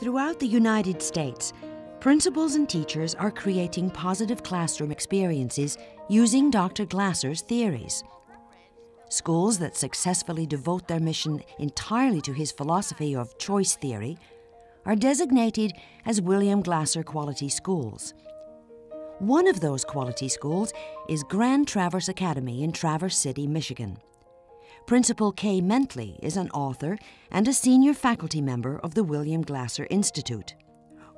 Throughout the United States, principals and teachers are creating positive classroom experiences using Dr. Glasser's theories. Schools that successfully devote their mission entirely to his philosophy of choice theory are designated as William Glasser Quality Schools. One of those quality schools is Grand Traverse Academy in Traverse City, Michigan. Principal Kay Mentley is an author and a senior faculty member of the William Glasser Institute.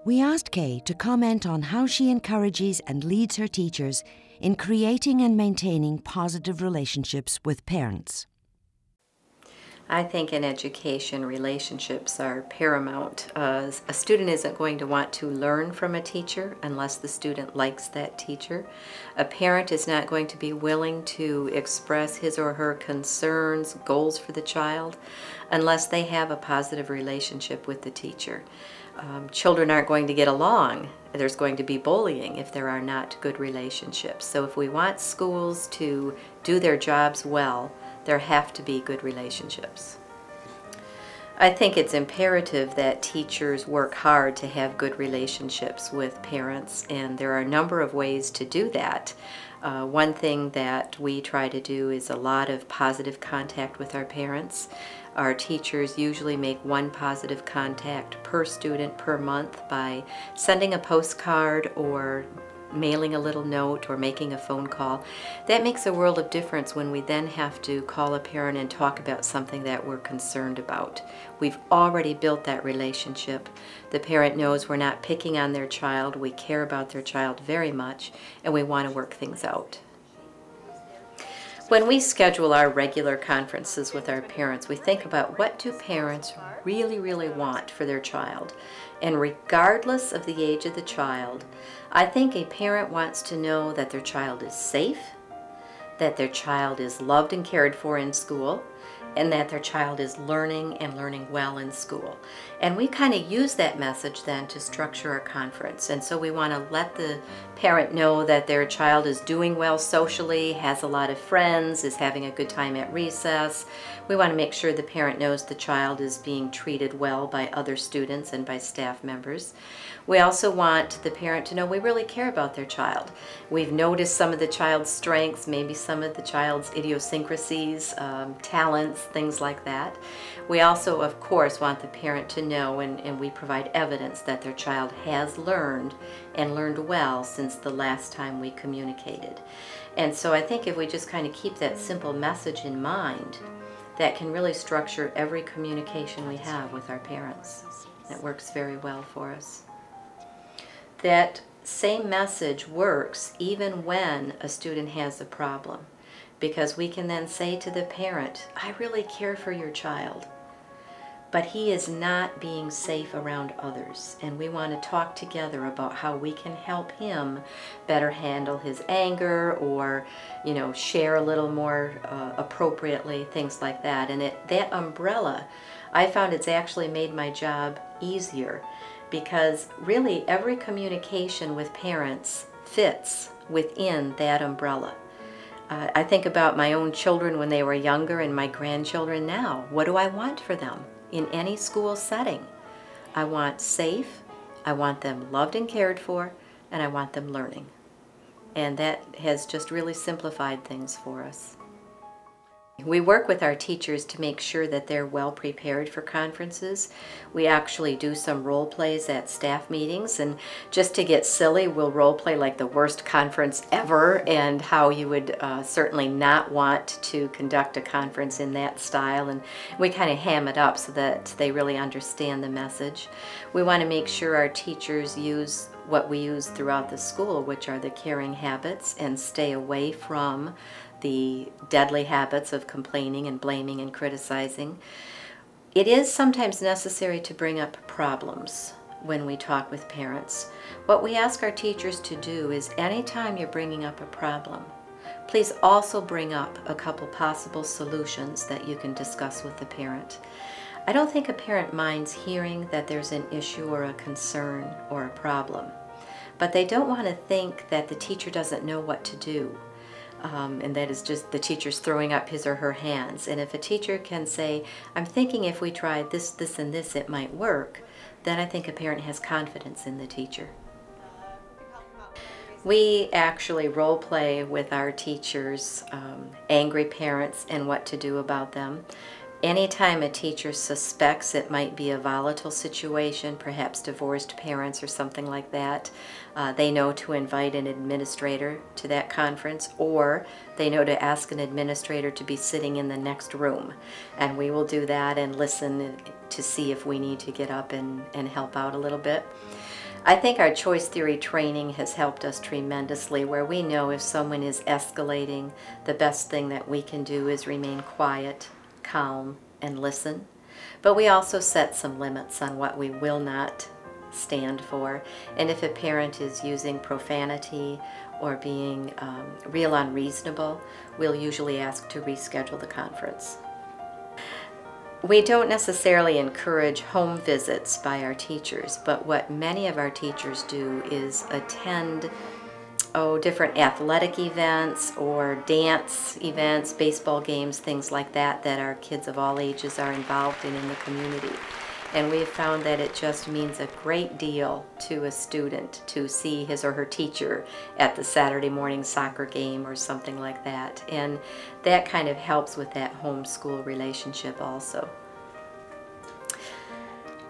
We asked Kay to comment on how she encourages and leads her teachers in creating and maintaining positive relationships with parents. I think in education, relationships are paramount. A student isn't going to want to learn from a teacher unless the student likes that teacher. A parent is not going to be willing to express his or her concerns, goals for the child, unless they have a positive relationship with the teacher. Children aren't going to get along. There's going to be bullying if there are not good relationships. So if we want schools to do their jobs well, there have to be good relationships. I think it's imperative that teachers work hard to have good relationships with parents, and there are a number of ways to do that. One thing that we try to do is a lot of positive contact with our parents. Our teachers usually make one positive contact per student per month by sending a postcard or mailing a little note or making a phone call. That makes a world of difference when we then have to call a parent and talk about something that we're concerned about. We've already built that relationship. The parent knows we're not picking on their child, we care about their child very much, and we want to work things out. When we schedule our regular conferences with our parents, we think about what do parents really want for their child. And regardless of the age of the child, I think a parent wants to know that their child is safe, that their child is loved and cared for in school, and that their child is learning and learning well in school. And we kind of use that message then to structure our conference. And so we want to let the parent know that their child is doing well socially, has a lot of friends, is having a good time at recess. We want to make sure the parent knows the child is being treated well by other students and by staff members. We also want the parent to know we really care about their child. We've noticed some of the child's strengths, maybe some of the child's idiosyncrasies, talents, things like that. We also, of course, want the parent to know, and we provide evidence that their child has learned and learned well since the last time we communicated. And so I think if we just kind of keep that simple message in mind, that can really structure every communication we have with our parents. It works very well for us. That same message works even when a student has a problem, because we can then say to the parent, I really care for your child, but he is not being safe around others, and we want to talk together about how we can help him better handle his anger, or share a little more appropriately, things like that. And that umbrella, I found it's actually made my job easier, because really every communication with parents fits within that umbrella. I think about my own children when they were younger and my grandchildren now. What do I want for them in any school setting? I want safe, I want them loved and cared for, and I want them learning. And that has just really simplified things for us. We work with our teachers to make sure that they're well prepared for conferences. We actually do some role plays at staff meetings, and just to get silly, we'll role play like the worst conference ever and how you would certainly not want to conduct a conference in that style, and we kind of ham it up so that they really understand the message. We want to make sure our teachers use what we use throughout the school, which are the caring habits, and stay away from the deadly habits of complaining and blaming and criticizing. It is sometimes necessary to bring up problems when we talk with parents. What we ask our teachers to do is anytime you're bringing up a problem, please also bring up a couple possible solutions that you can discuss with the parent. I don't think a parent minds hearing that there's an issue or a concern or a problem, but they don't want to think that the teacher doesn't know what to do. And that is just the teacher's throwing up his or her hands. And if a teacher can say, I'm thinking if we tried this, this, and this, it might work, then I think a parent has confidence in the teacher. We actually role play with our teachers, angry parents, and what to do about them. Anytime a teacher suspects it might be a volatile situation, perhaps divorced parents or something like that, they know to invite an administrator to that conference, or they know to ask an administrator to be sitting in the next room. And we will do that and listen to see if we need to get up and help out a little bit. I think our choice theory training has helped us tremendously, where we know if someone is escalating, the best thing that we can do is remain quiet, calm, and listen. But we also set some limits on what we will not stand for. And if a parent is using profanity or being real unreasonable, we'll usually ask to reschedule the conference. We don't necessarily encourage home visits by our teachers, but what many of our teachers do is attend different athletic events or dance events, baseball games, things like that, that our kids of all ages are involved in the community. And we've found that it just means a great deal to a student to see his or her teacher at the Saturday morning soccer game or something like that. And that kind of helps with that home-school relationship also.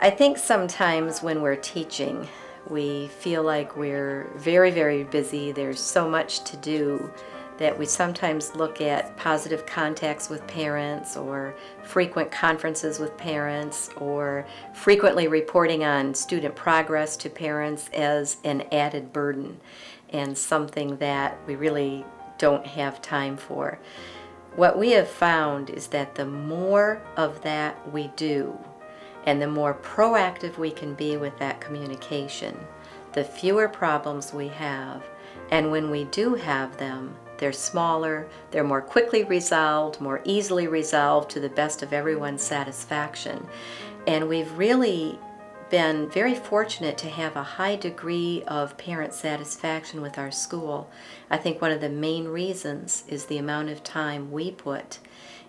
I think sometimes when we're teaching, we feel like we're very, very busy. There's so much to do that we sometimes look at positive contacts with parents or frequent conferences with parents or frequently reporting on student progress to parents as an added burden and something that we really don't have time for. What we have found is that the more of that we do and the more proactive we can be with that communication, the fewer problems we have, and when we do have them, they're smaller, they're more quickly resolved, more easily resolved to the best of everyone's satisfaction. And we've really been very fortunate to have a high degree of parent satisfaction with our school. I think one of the main reasons is the amount of time we put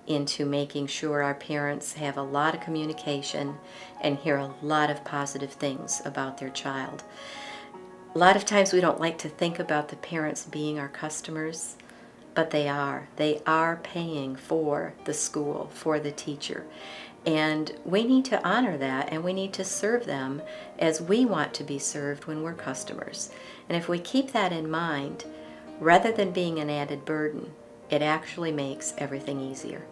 into making sure our parents have a lot of communication and hear a lot of positive things about their child. A lot of times we don't like to think about the parents being our customers, but they are. They are paying for the school, for the teacher. And we need to honor that, and we need to serve them as we want to be served when we're customers. And if we keep that in mind, rather than being an added burden, it actually makes everything easier.